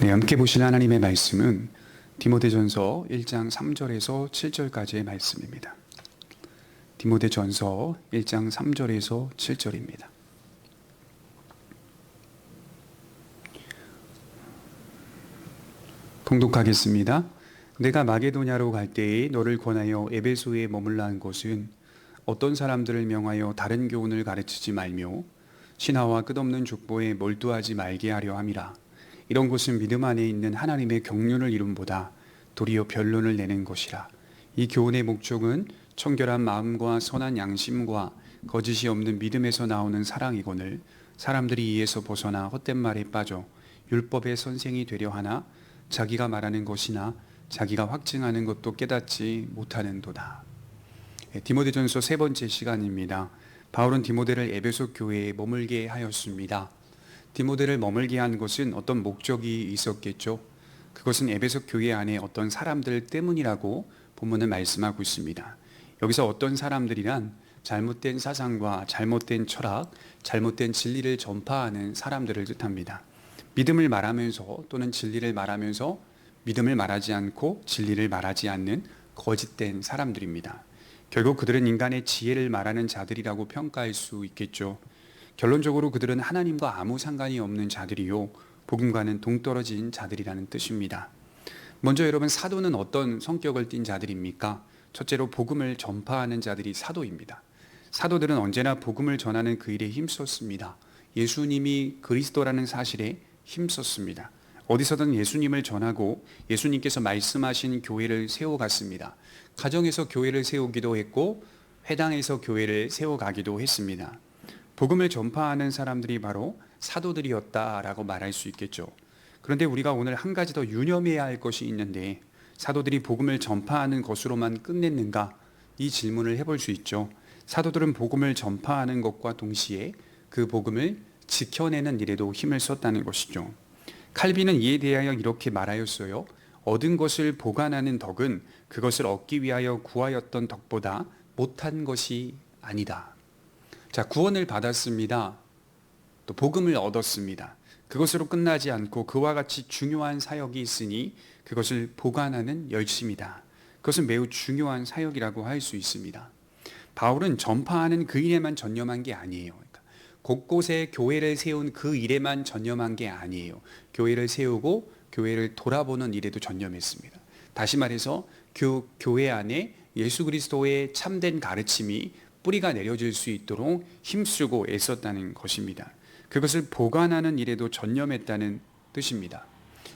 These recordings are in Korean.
네, 함께 보실 하나님의 말씀은 디모데전서 1장 3절에서 7절까지의 말씀입니다. 디모데전서 1장 3절에서 7절입니다. 통독하겠습니다. 내가 마게도냐로 갈 때에 너를 권하여 에베소에 머물라 한 것은 어떤 사람들을 명하여 다른 교훈을 가르치지 말며 신하와 끝없는 족보에 몰두하지 말게 하려 함이라. 이런 것은 믿음 안에 있는 하나님의 경륜을 이룸보다 도리어 변론을 내는 것이라. 이 교훈의 목적은 청결한 마음과 선한 양심과 거짓이 없는 믿음에서 나오는 사랑이거늘 사람들이 이에서 벗어나 헛된 말에 빠져 율법의 선생이 되려 하나 자기가 말하는 것이나 자기가 확증하는 것도 깨닫지 못하는도다. 디모데전서 세 번째 시간입니다. 바울은 디모데를 에베소 교회에 머물게 하였습니다. 디모데를 머물게 한 것은 어떤 목적이 있었겠죠. 그것은 에베소 교회 안에 어떤 사람들 때문이라고 본문은 말씀하고 있습니다. 여기서 어떤 사람들이란 잘못된 사상과 잘못된 철학, 잘못된 진리를 전파하는 사람들을 뜻합니다. 믿음을 말하면서 또는 진리를 말하면서 믿음을 말하지 않고 진리를 말하지 않는 거짓된 사람들입니다. 결국 그들은 인간의 지혜를 말하는 자들이라고 평가할 수 있겠죠. 결론적으로 그들은 하나님과 아무 상관이 없는 자들이요 복음과는 동떨어진 자들이라는 뜻입니다. 먼저 여러분, 사도는 어떤 성격을 띤 자들입니까? 첫째로 복음을 전파하는 자들이 사도입니다. 사도들은 언제나 복음을 전하는 그 일에 힘썼습니다. 예수님이 그리스도라는 사실에 힘썼습니다. 어디서든 예수님을 전하고 예수님께서 말씀하신 교회를 세워갔습니다. 가정에서 교회를 세우기도 했고 회당에서 교회를 세워가기도 했습니다. 복음을 전파하는 사람들이 바로 사도들이었다라고 말할 수 있겠죠. 그런데 우리가 오늘 한 가지 더 유념해야 할 것이 있는데, 사도들이 복음을 전파하는 것으로만 끝냈는가? 이 질문을 해볼 수 있죠. 사도들은 복음을 전파하는 것과 동시에 그 복음을 지켜내는 일에도 힘을 썼다는 것이죠. 칼빈은 이에 대하여 이렇게 말하였어요. 얻은 것을 보관하는 덕은 그것을 얻기 위하여 구하였던 덕보다 못한 것이 아니다. 자, 구원을 받았습니다. 또 복음을 얻었습니다. 그것으로 끝나지 않고 그와 같이 중요한 사역이 있으니 그것을 보관하는 열심이다. 그것은 매우 중요한 사역이라고 할 수 있습니다. 바울은 전파하는 그 일에만 전념한 게 아니에요. 그러니까 곳곳에 교회를 세운 그 일에만 전념한 게 아니에요. 교회를 세우고 교회를 돌아보는 일에도 전념했습니다. 다시 말해서 교회 안에 예수 그리스도의 참된 가르침이 뿌리가 내려질 수 있도록 힘쓰고 애썼다는 것입니다. 그것을 보관하는 일에도 전념했다는 뜻입니다.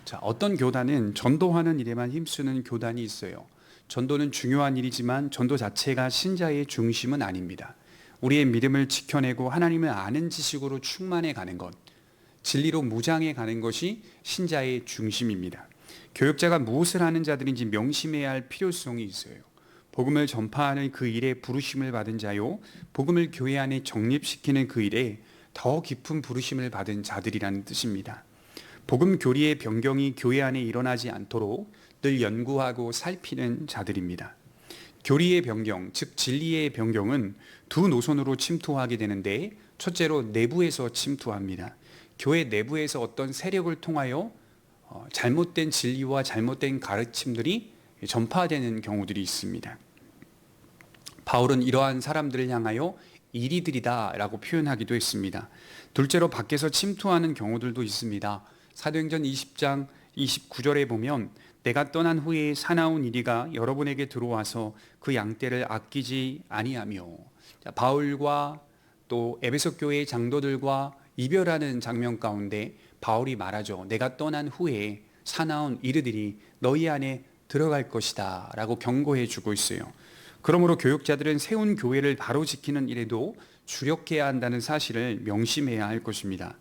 자, 어떤 교단은 전도하는 일에만 힘쓰는 교단이 있어요. 전도는 중요한 일이지만 전도 자체가 신자의 중심은 아닙니다. 우리의 믿음을 지켜내고 하나님을 아는 지식으로 충만해 가는 것, 진리로 무장해 가는 것이 신자의 중심입니다. 교역자가 무엇을 하는 자들인지 명심해야 할 필요성이 있어요. 복음을 전파하는 그 일에 부르심을 받은 자요, 복음을 교회 안에 정립시키는 그 일에 더 깊은 부르심을 받은 자들이라는 뜻입니다. 복음 교리의 변경이 교회 안에 일어나지 않도록 늘 연구하고 살피는 자들입니다. 교리의 변경, 즉 진리의 변경은 두 노선으로 침투하게 되는데, 첫째로 내부에서 침투합니다. 교회 내부에서 어떤 세력을 통하여 잘못된 진리와 잘못된 가르침들이 전파되는 경우들이 있습니다. 바울은 이러한 사람들을 향하여 이리들이다 라고 표현하기도 했습니다. 둘째로 밖에서 침투하는 경우들도 있습니다. 사도행전 20장 29절에 보면 내가 떠난 후에 사나운 이리가 여러분에게 들어와서 그 양떼를 아끼지 아니하며, 바울과 또 에베소 교회의 장로들과 이별하는 장면 가운데 바울이 말하죠. 내가 떠난 후에 사나운 이르들이 너희 안에 들어갈 것이다 라고 경고해 주고 있어요. 그러므로 교역자들은 세운 교회를 바로 지키는 일에도 주력해야 한다는 사실을 명심해야 할 것입니다.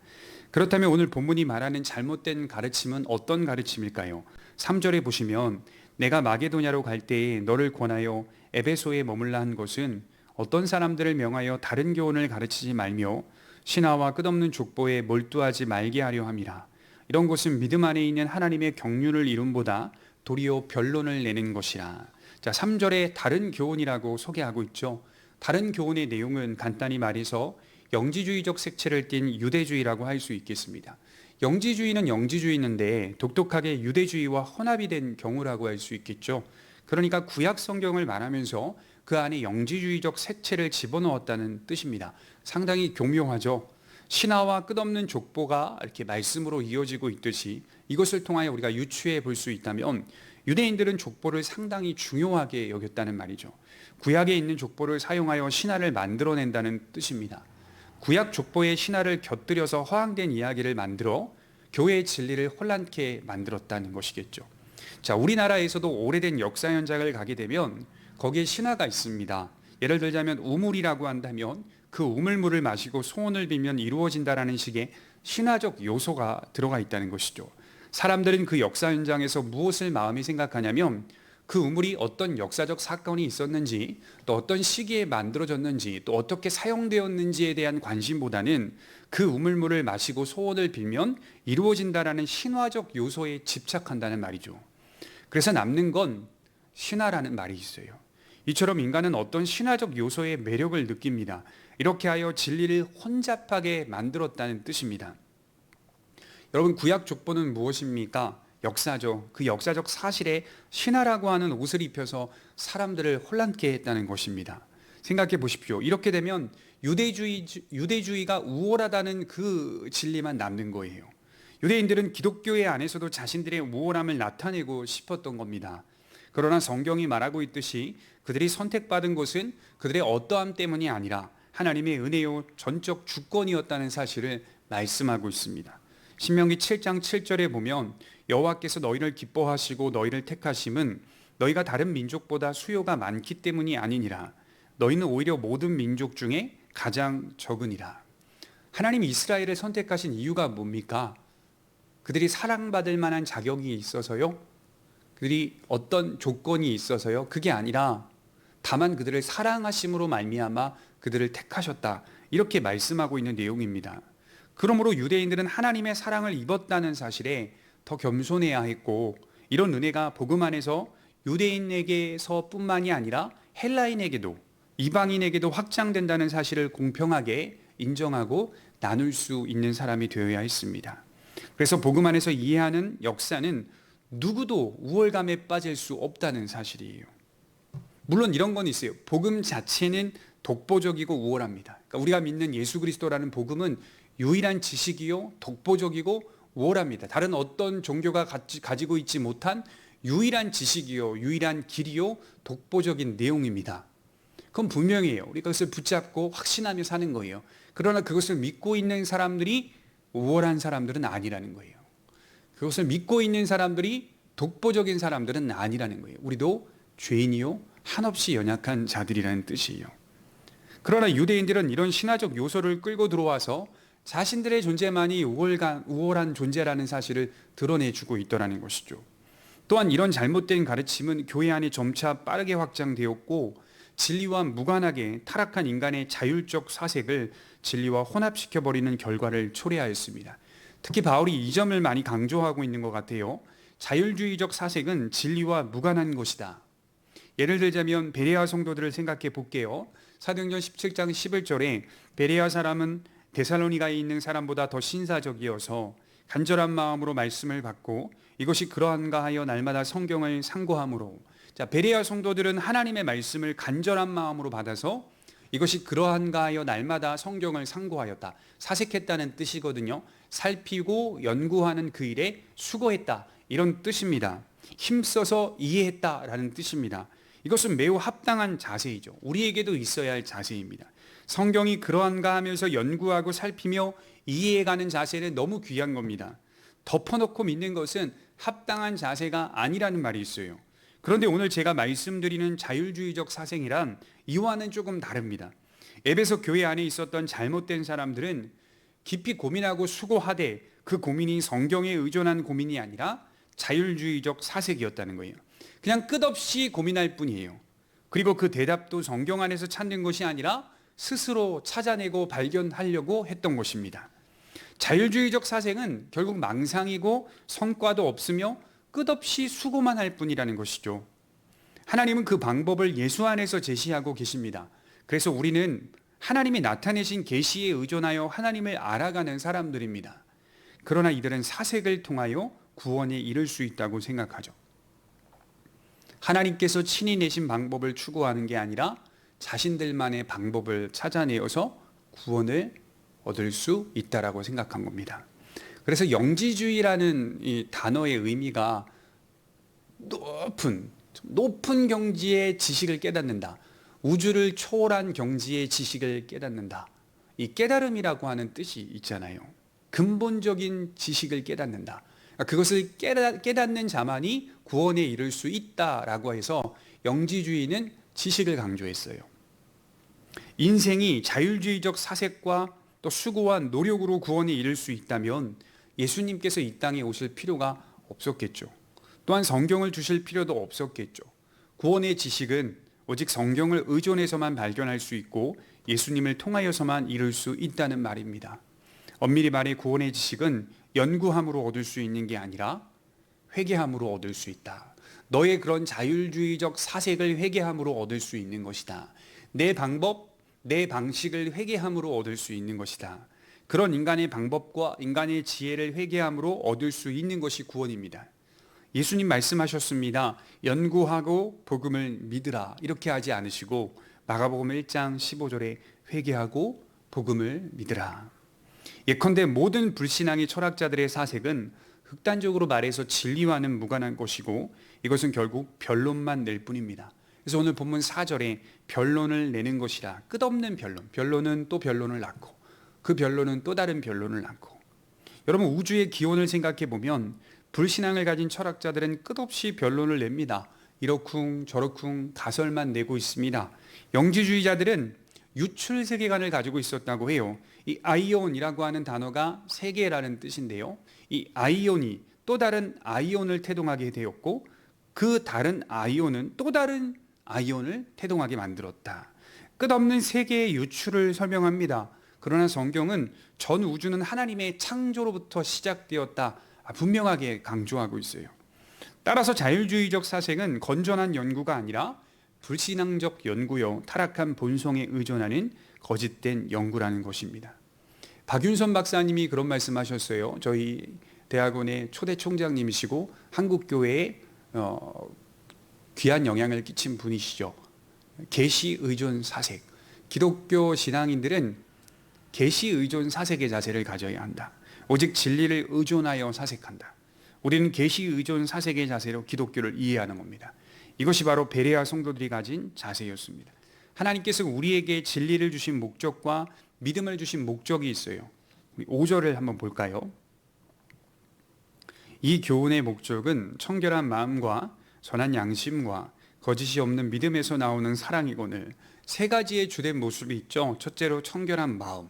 그렇다면 오늘 본문이 말하는 잘못된 가르침은 어떤 가르침일까요? 3절에 보시면 내가 마게도냐로 갈 때에 너를 권하여 에베소에 머물라 한 것은 어떤 사람들을 명하여 다른 교훈을 가르치지 말며 신하와 끝없는 족보에 몰두하지 말게 하려 함이라. 이런 것은 믿음 안에 있는 하나님의 경륜을 이룸보다 도리어 변론을 내는 것이라. 자, 3절에 다른 교훈이라고 소개하고 있죠. 다른 교훈의 내용은 간단히 말해서 영지주의적 색채를 띤 유대주의라고 할 수 있겠습니다. 영지주의는 영지주의인데 독특하게 유대주의와 혼합이 된 경우라고 할 수 있겠죠. 그러니까 구약 성경을 말하면서 그 안에 영지주의적 색채를 집어넣었다는 뜻입니다. 상당히 교묘하죠. 신화와 끝없는 족보가 이렇게 말씀으로 이어지고 있듯이 이것을 통하여 우리가 유추해 볼 수 있다면 유대인들은 족보를 상당히 중요하게 여겼다는 말이죠. 구약에 있는 족보를 사용하여 신화를 만들어낸다는 뜻입니다. 구약 족보의 신화를 곁들여서 허황된 이야기를 만들어 교회의 진리를 혼란케 만들었다는 것이겠죠. 자, 우리나라에서도 오래된 역사 현장을 가게 되면 거기에 신화가 있습니다. 예를 들자면 우물이라고 한다면 그 우물물을 마시고 소원을 빌면 이루어진다라는 식의 신화적 요소가 들어가 있다는 것이죠. 사람들은 그 역사 현장에서 무엇을 마음이 생각하냐면 그 우물이 어떤 역사적 사건이 있었는지, 또 어떤 시기에 만들어졌는지, 또 어떻게 사용되었는지에 대한 관심보다는 그 우물물을 마시고 소원을 빌면 이루어진다라는 신화적 요소에 집착한다는 말이죠. 그래서 남는 건 신화라는 말이 있어요. 이처럼 인간은 어떤 신화적 요소의 매력을 느낍니다. 이렇게 하여 진리를 혼잡하게 만들었다는 뜻입니다. 여러분, 구약 족보는 무엇입니까? 역사죠. 그 역사적 사실에 신화라고 하는 옷을 입혀서 사람들을 혼란케 했다는 것입니다. 생각해 보십시오. 이렇게 되면 유대주의가 우월하다는 그 진리만 남는 거예요. 유대인들은 기독교의 안에서도 자신들의 우월함을 나타내고 싶었던 겁니다. 그러나 성경이 말하고 있듯이 그들이 선택받은 것은 그들의 어떠함 때문이 아니라 하나님의 은혜요 전적 주권이었다는 사실을 말씀하고 있습니다. 신명기 7장 7절에 보면 여호와께서 너희를 기뻐하시고 너희를 택하심은 너희가 다른 민족보다 수요가 많기 때문이 아니니라. 너희는 오히려 모든 민족 중에 가장 적으니라. 하나님이 이스라엘을 선택하신 이유가 뭡니까? 그들이 사랑받을 만한 자격이 있어서요? 그들이 어떤 조건이 있어서요? 그게 아니라 다만 그들을 사랑하심으로 말미암아 그들을 택하셨다. 이렇게 말씀하고 있는 내용입니다. 그러므로 유대인들은 하나님의 사랑을 입었다는 사실에 더 겸손해야 했고, 이런 은혜가 복음 안에서 유대인에게서뿐만이 아니라 헬라인에게도 이방인에게도 확장된다는 사실을 공평하게 인정하고 나눌 수 있는 사람이 되어야 했습니다. 그래서 복음 안에서 이해하는 역사는 누구도 우월감에 빠질 수 없다는 사실이에요. 물론 이런 건 있어요. 복음 자체는 독보적이고 우월합니다. 그러니까 우리가 믿는 예수 그리스도라는 복음은 유일한 지식이요 독보적이고 우월합니다. 다른 어떤 종교가 가지고 있지 못한 유일한 지식이요 유일한 길이요 독보적인 내용입니다. 그건 분명해요. 우리가 그것을 붙잡고 확신하며 사는 거예요. 그러나 그것을 믿고 있는 사람들이 우월한 사람들은 아니라는 거예요. 그것을 믿고 있는 사람들이 독보적인 사람들은 아니라는 거예요. 우리도 죄인이요 한없이 연약한 자들이라는 뜻이에요. 그러나 유대인들은 이런 신화적 요소를 끌고 들어와서 자신들의 존재만이 우월한 존재라는 사실을 드러내주고 있더라는 것이죠. 또한 이런 잘못된 가르침은 교회 안에 점차 빠르게 확장되었고, 진리와 무관하게 타락한 인간의 자율적 사색을 진리와 혼합시켜버리는 결과를 초래하였습니다. 특히 바울이 이 점을 많이 강조하고 있는 것 같아요. 자율주의적 사색은 진리와 무관한 것이다. 예를 들자면 베레아 성도들을 생각해 볼게요. 사도행전 17장 11절에 베레아 사람은 데살로니가에 있는 사람보다 더 신사적이어서 간절한 마음으로 말씀을 받고 이것이 그러한가 하여 날마다 성경을 상고함으로. 자, 베레아 성도들은 하나님의 말씀을 간절한 마음으로 받아서 이것이 그러한가 하여 날마다 성경을 상고하였다. 사색했다는 뜻이거든요. 살피고 연구하는 그 일에 수고했다. 이런 뜻입니다. 힘써서 이해했다라는 뜻입니다. 이것은 매우 합당한 자세이죠. 우리에게도 있어야 할 자세입니다. 성경이 그러한가 하면서 연구하고 살피며 이해해가는 자세는 너무 귀한 겁니다. 덮어놓고 믿는 것은 합당한 자세가 아니라는 말이 있어요. 그런데 오늘 제가 말씀드리는 자율주의적 사생이란 이와는 조금 다릅니다. 에베소 교회 안에 있었던 잘못된 사람들은 깊이 고민하고 수고하되 그 고민이 성경에 의존한 고민이 아니라 자율주의적 사색이었다는 거예요. 그냥 끝없이 고민할 뿐이에요. 그리고 그 대답도 성경 안에서 찾는 것이 아니라 스스로 찾아내고 발견하려고 했던 것입니다. 자율주의적 사색은 결국 망상이고 성과도 없으며 끝없이 수고만 할 뿐이라는 것이죠. 하나님은 그 방법을 예수 안에서 제시하고 계십니다. 그래서 우리는 하나님이 나타내신 계시에 의존하여 하나님을 알아가는 사람들입니다. 그러나 이들은 사색을 통하여 구원에 이를 수 있다고 생각하죠. 하나님께서 친히 내신 방법을 추구하는 게 아니라 자신들만의 방법을 찾아내어서 구원을 얻을 수 있다라고 생각한 겁니다. 그래서 영지주의라는 이 단어의 의미가 높은 경지의 지식을 깨닫는다. 우주를 초월한 경지의 지식을 깨닫는다. 이 깨달음이라고 하는 뜻이 있잖아요. 근본적인 지식을 깨닫는다. 그것을 깨닫는 자만이 구원에 이를 수 있다라고 해서 영지주의는 지식을 강조했어요. 인생이 자율주의적 사색과 또 수고와 노력으로 구원에 이를 수 있다면 예수님께서 이 땅에 오실 필요가 없었겠죠. 또한 성경을 주실 필요도 없었겠죠. 구원의 지식은 오직 성경을 의존해서만 발견할 수 있고 예수님을 통하여서만 이룰 수 있다는 말입니다. 엄밀히 말해 구원의 지식은 연구함으로 얻을 수 있는 게 아니라 회개함으로 얻을 수 있다. 너의 그런 자율주의적 사색을 회개함으로 얻을 수 있는 것이다. 내 방법, 내 방식을 회개함으로 얻을 수 있는 것이다. 그런 인간의 방법과 인간의 지혜를 회개함으로 얻을 수 있는 것이 구원입니다. 예수님 말씀하셨습니다. 연구하고 복음을 믿으라. 이렇게 하지 않으시고 마가복음 1장 15절에 회개하고 복음을 믿으라. 예컨대 모든 불신앙의 철학자들의 사색은 극단적으로 말해서 진리와는 무관한 것이고 이것은 결국 변론만 낼 뿐입니다. 그래서 오늘 본문 4절에 변론을 내는 것이라. 끝없는 변론. 변론은 또 변론을 낳고 그 변론은 또 다른 변론을 낳고. 여러분 우주의 기원을 생각해 보면 불신앙을 가진 철학자들은 끝없이 변론을 냅니다. 이러쿵 저러쿵 가설만 내고 있습니다. 영지주의자들은 유출 세계관을 가지고 있었다고 해요. 이 아이온이라고 하는 단어가 세계라는 뜻인데요. 이 아이온이 또 다른 아이온을 태동하게 되었고 그 다른 아이온은 또 다른 아이온을 태동하게 만들었다. 끝없는 세계의 유출을 설명합니다. 그러나 성경은 전 우주는 하나님의 창조로부터 시작되었다. 분명하게 강조하고 있어요. 따라서 자율주의적 사색은 건전한 연구가 아니라 불신앙적 연구요, 타락한 본성에 의존하는 거짓된 연구라는 것입니다. 박윤선 박사님이 그런 말씀하셨어요. 저희 대학원의 초대 총장님이시고 한국교회에 귀한 영향을 끼친 분이시죠. 계시 의존 사색. 기독교 신앙인들은 계시 의존 사색의 자세를 가져야 한다. 오직 진리를 의존하여 사색한다. 우리는 계시 의존 사색의 자세로 기독교를 이해하는 겁니다. 이것이 바로 베레아 성도들이 가진 자세였습니다. 하나님께서 우리에게 진리를 주신 목적과 믿음을 주신 목적이 있어요. 5절을 한번 볼까요? 이 교훈의 목적은 청결한 마음과 선한 양심과 거짓이 없는 믿음에서 나오는 사랑이거늘. 세 가지의 주된 모습이 있죠. 첫째로 청결한 마음,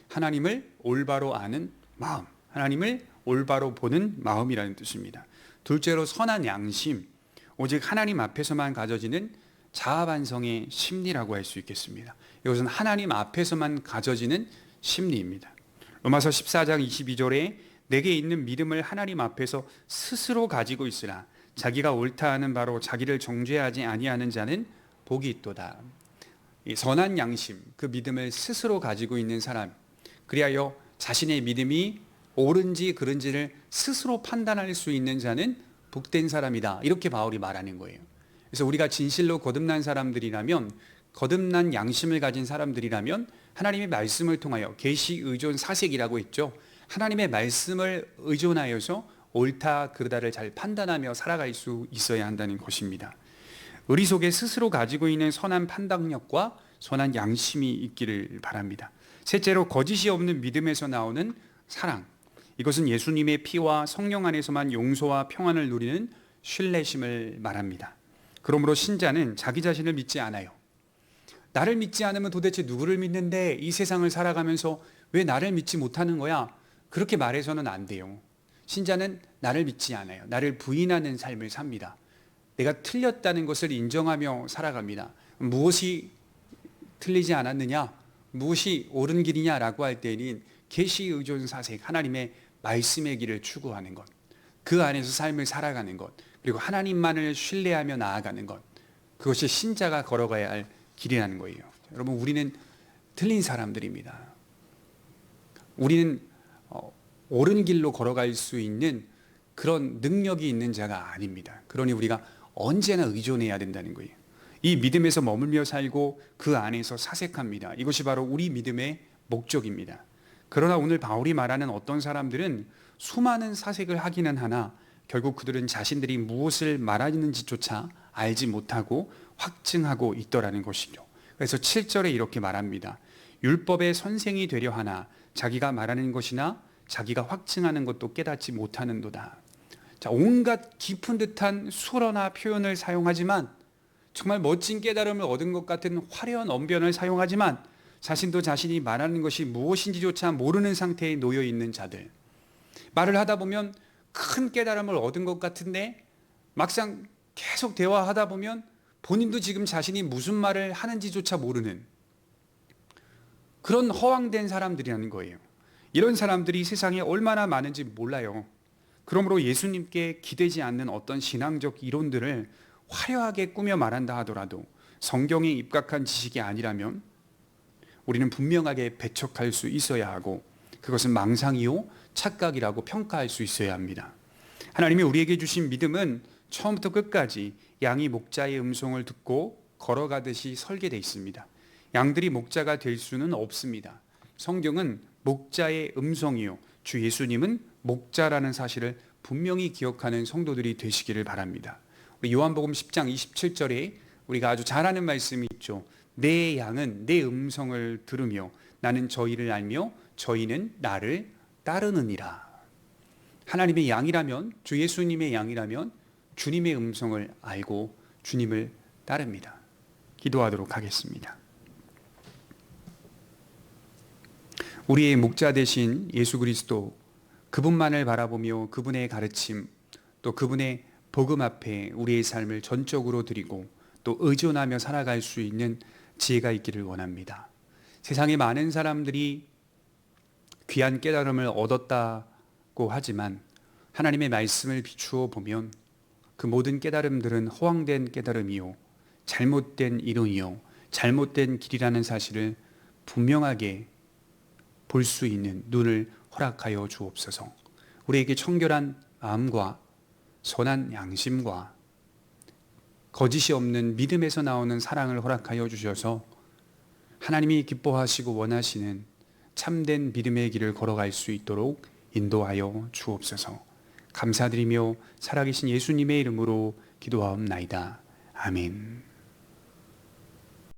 하나님을 올바로 아는 마음, 하나님을 올바로 보는 마음이라는 뜻입니다. 둘째로 선한 양심, 오직 하나님 앞에서만 가져지는 자아반성의 심리라고 할 수 있겠습니다. 이것은 하나님 앞에서만 가져지는 심리입니다. 로마서 14장 22절에 내게 있는 믿음을 하나님 앞에서 스스로 가지고 있으나 자기가 옳다 하는 바로 자기를 정죄하지 아니하는 자는 복이 있도다. 이 선한 양심, 그 믿음을 스스로 가지고 있는 사람, 그리하여 자신의 믿음이 옳은지 그른지를 스스로 판단할 수 있는 자는 복된 사람이다. 이렇게 바울이 말하는 거예요. 그래서 우리가 진실로 거듭난 사람들이라면, 거듭난 양심을 가진 사람들이라면 하나님의 말씀을 통하여 계시 의존 사색이라고 했죠. 하나님의 말씀을 의존하여서 옳다 그르다를 잘 판단하며 살아갈 수 있어야 한다는 것입니다. 의리 속에 스스로 가지고 있는 선한 판단력과 선한 양심이 있기를 바랍니다. 셋째로 거짓이 없는 믿음에서 나오는 사랑. 이것은 예수님의 피와 성령 안에서만 용서와 평안을 누리는 신뢰심을 말합니다. 그러므로 신자는 자기 자신을 믿지 않아요. 나를 믿지 않으면 도대체 누구를 믿는데 이 세상을 살아가면서 왜 나를 믿지 못하는 거야? 그렇게 말해서는 안 돼요. 신자는 나를 믿지 않아요. 나를 부인하는 삶을 삽니다. 내가 틀렸다는 것을 인정하며 살아갑니다. 무엇이 틀리지 않았느냐? 무엇이 옳은 길이냐라고 할 때는 계시 의존 사색, 하나님의 말씀의 길을 추구하는 것, 그 안에서 삶을 살아가는 것, 그리고 하나님만을 신뢰하며 나아가는 것, 그것이 신자가 걸어가야 할 길이라는 거예요. 여러분, 우리는 틀린 사람들입니다. 우리는 옳은 길로 걸어갈 수 있는 그런 능력이 있는 자가 아닙니다. 그러니 우리가 언제나 의존해야 된다는 거예요. 이 믿음에서 머물며 살고 그 안에서 사색합니다. 이것이 바로 우리 믿음의 목적입니다. 그러나 오늘 바울이 말하는 어떤 사람들은 수많은 사색을 하기는 하나 결국 그들은 자신들이 무엇을 말하는지조차 알지 못하고 확증하고 있더라는 것이죠. 그래서 7절에 이렇게 말합니다. 율법의 선생이 되려 하나 자기가 말하는 것이나 자기가 확증하는 것도 깨닫지 못하는도다. 자, 온갖 깊은 듯한 수어나 표현을 사용하지만 정말 멋진 깨달음을 얻은 것 같은 화려한 언변을 사용하지만 자신도 자신이 말하는 것이 무엇인지조차 모르는 상태에 놓여 있는 자들. 말을 하다 보면 큰 깨달음을 얻은 것 같은데 막상 계속 대화하다 보면 본인도 지금 자신이 무슨 말을 하는지조차 모르는 그런 허황된 사람들이라는 거예요. 이런 사람들이 세상에 얼마나 많은지 몰라요. 그러므로 예수님께 기대지 않는 어떤 신앙적 이론들을 화려하게 꾸며 말한다 하더라도 성경에 입각한 지식이 아니라면 우리는 분명하게 배척할 수 있어야 하고 그것은 망상이요 착각이라고 평가할 수 있어야 합니다. 하나님이 우리에게 주신 믿음은 처음부터 끝까지 양이 목자의 음성을 듣고 걸어가듯이 설계되어 있습니다. 양들이 목자가 될 수는 없습니다. 성경은 목자의 음성이요 주 예수님은 목자라는 사실을 분명히 기억하는 성도들이 되시기를 바랍니다. 우리 요한복음 10장 27절에 우리가 아주 잘 아는 말씀이 있죠. 내 양은 내 음성을 들으며 나는 저희를 알며 저희는 나를 따르느니라. 하나님의 양이라면 주 예수님의 양이라면 주님의 음성을 알고 주님을 따릅니다. 기도하도록 하겠습니다. 우리의 목자 되신 예수 그리스도 그분만을 바라보며 그분의 가르침 또 그분의 복음 앞에 우리의 삶을 전적으로 드리고 또 의존하며 살아갈 수 있는 지혜가 있기를 원합니다. 세상에 많은 사람들이 귀한 깨달음을 얻었다고 하지만 하나님의 말씀을 비추어 보면 그 모든 깨달음들은 허황된 깨달음이요 잘못된 이론이요 잘못된 길이라는 사실을 분명하게 볼 수 있는 눈을 허락하여 주옵소서. 우리에게 청결한 마음과 선한 양심과 거짓이 없는 믿음에서 나오는 사랑을 허락하여 주셔서 하나님이 기뻐하시고 원하시는 참된 믿음의 길을 걸어갈 수 있도록 인도하여 주옵소서. 감사드리며 살아계신 예수님의 이름으로 기도하옵나이다. 아멘.